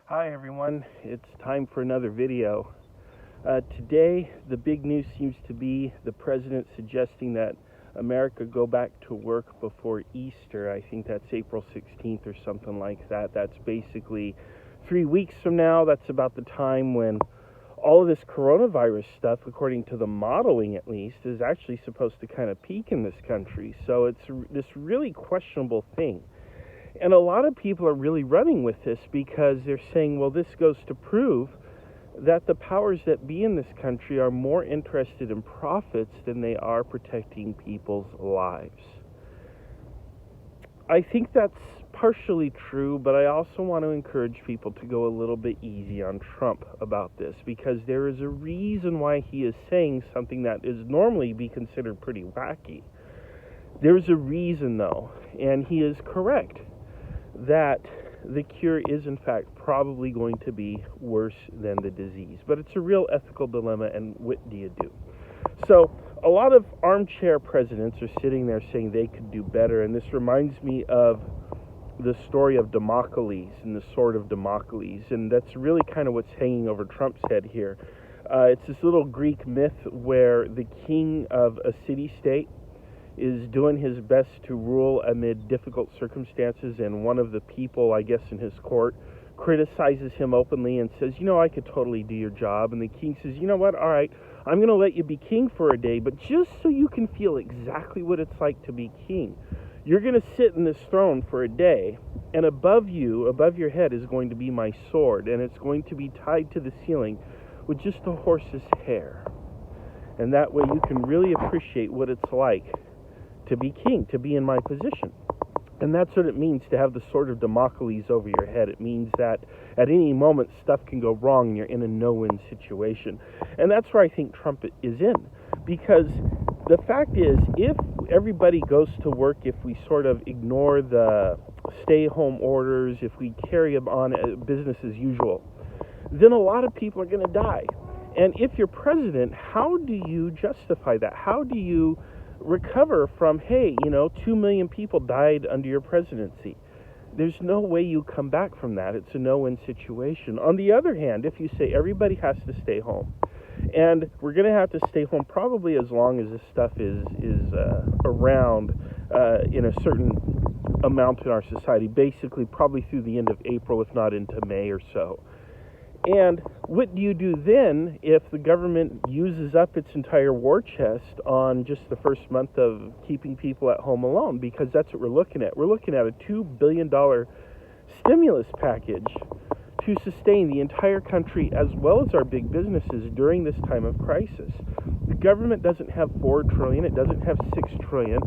Hi everyone, it's time for another video. Today the big news seems to be the president suggesting that America go back to work before Easter. I think that's April 16th or something like that. That's basically 3 weeks from now. That's about the time when all of this coronavirus stuff, according to the modeling at least, is actually supposed to kind of peak in this country. So it's this really questionable thing. And a lot of people are really running with this because they're saying, well, this goes to prove that the powers that be in this country are more interested in profits than they are protecting people's lives. I think that's partially true, but I also want to encourage people to go a little bit easy on Trump about this, because there is a reason why he is saying something that is normally be considered pretty wacky. There's a reason, though, and he is correct that the cure is in fact probably going to be worse than the disease. But it's a real ethical dilemma, and what do you do? So a lot of armchair presidents are sitting there saying they could do better, and this reminds me of the story of Damocles and the sword of Damocles, and that's really kind of what's hanging over Trump's head here. It's this little Greek myth where the king of a city-state is doing his best to rule amid difficult circumstances, and one of the people, I guess, in his court criticizes him openly and says, I could totally do your job. And the king says, you know what, all right, I'm going to let you be king for a day, but just so you can feel exactly what it's like to be king, you're going to sit in this throne for a day, and above your head is going to be my sword, and it's going to be tied to the ceiling with just a horse's hair. And that way you can really appreciate what it's like to be king, to be in my position. And that's what it means to have the sword of Damocles over your head. It means that at any moment stuff can go wrong and you're in a no-win situation. And that's where I think Trump is in. Because the fact is, if everybody goes to work, if we sort of ignore the stay-home orders, if we carry on business as usual, then a lot of people are going to die. And if you're president, how do you justify that? How do you recover from, 2 million people died under your presidency? There's no way you come back from that. It's a no-win situation. On the other hand, if you say everybody has to stay home, and we're going to have to stay home probably as long as this stuff is around in a certain amount in our society, basically probably through the end of April, if not into May or so. And what do you do then if the government uses up its entire war chest on just the first month of keeping people at home alone? Because that's what we're looking at. We're looking at a $2 billion stimulus package to sustain the entire country as well as our big businesses during this time of crisis. The government doesn't have $4 trillion, it doesn't have $6 trillion,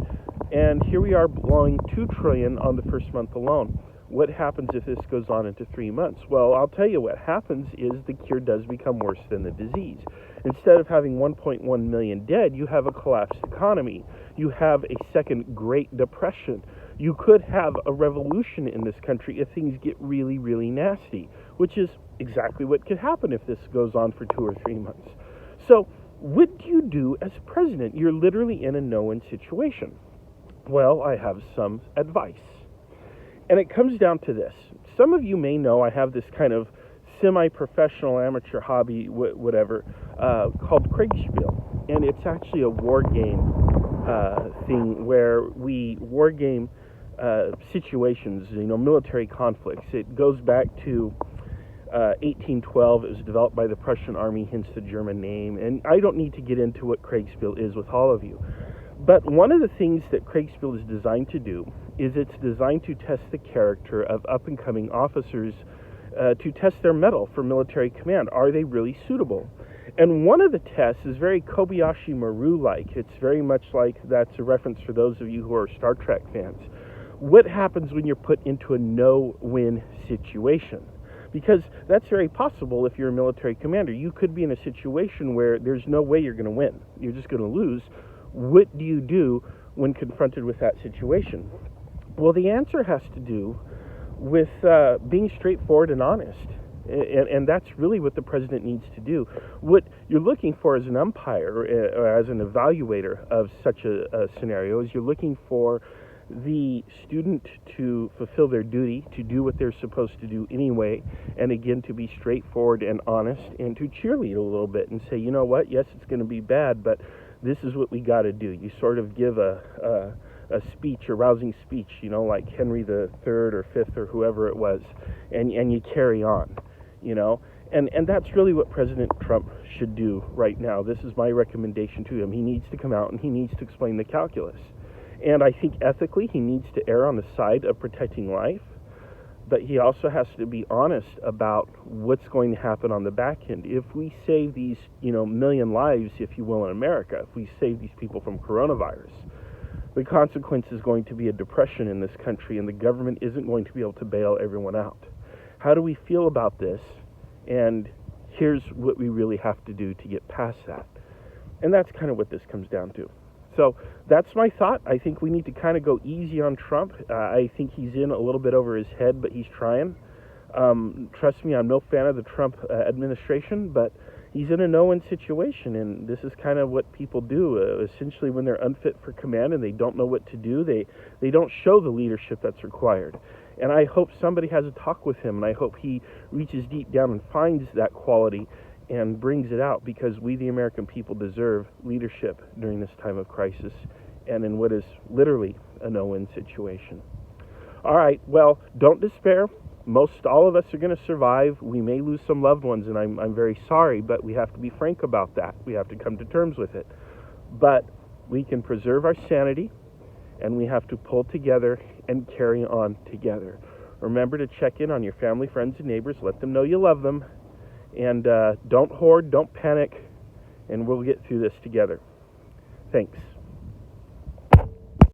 and here we are blowing $2 trillion on the first month alone. What happens if this goes on into 3 months? Well, I'll tell you what happens is the cure does become worse than the disease. Instead of having 1.1 million dead, you have a collapsed economy. You have a second Great Depression. You could have a revolution in this country if things get really, really nasty, which is exactly what could happen if this goes on for 2 or 3 months. So what do you do as president? You're literally in a no-win situation. Well, I have some advice. And it comes down to this. Some of you may know I have this kind of semi-professional amateur hobby, whatever, called Kriegspiel. And it's actually a war game thing where we war game situations, military conflicts. It goes back to 1812. It was developed by the Prussian army, hence the German name. And I don't need to get into what Kriegspiel is with all of you. But one of the things that Kriegspiel is designed to do is it's designed to test the character of up-and-coming officers, to test their mettle for military command. Are they really suitable? And one of the tests is very Kobayashi Maru-like. It's very much like, that's a reference for those of you who are Star Trek fans. What happens when you're put into a no-win situation? Because that's very possible if you're a military commander. You could be in a situation where there's no way you're going to win. You're just going to lose. What do you do when confronted with that situation? Well, the answer has to do with being straightforward and honest. And that's really what the president needs to do. What you're looking for as an umpire or as an evaluator of such a scenario is you're looking for the student to fulfill their duty, to do what they're supposed to do anyway, and again, to be straightforward and honest, and to cheerlead a little bit and say, you know what, yes, it's going to be bad, but this is what we got to do. You sort of give a speech, a rousing speech, like Henry the Third or Fifth or whoever it was, and you carry on, And that's really what President Trump should do right now. This is my recommendation to him. He needs to come out and he needs to explain the calculus. And I think ethically he needs to err on the side of protecting life, but he also has to be honest about what's going to happen on the back end. If we save these, million lives, if you will, in America, if we save these people from coronavirus, the consequence is going to be a depression in this country, and the government isn't going to be able to bail everyone out. How do we feel about this? And here's what we really have to do to get past that. And that's kind of what this comes down to. So that's my thought. I think we need to kind of go easy on Trump. I think he's in a little bit over his head, but he's trying. Trust me, I'm no fan of the Trump administration, but he's in a no-win situation, and this is kind of what people do. Essentially, when they're unfit for command and they don't know what to do, they don't show the leadership that's required. And I hope somebody has a talk with him, and I hope he reaches deep down and finds that quality and brings it out, because we, the American people, deserve leadership during this time of crisis and in what is literally a no-win situation. All right, well, don't despair. Most all of us are going to survive. We may lose some loved ones, and I'm very sorry, but we have to be frank about that. We have to come to terms with it. But we can preserve our sanity, and we have to pull together and carry on together. Remember to check in on your family, friends, and neighbors. Let them know you love them. And don't hoard, don't panic, and we'll get through this together. Thanks.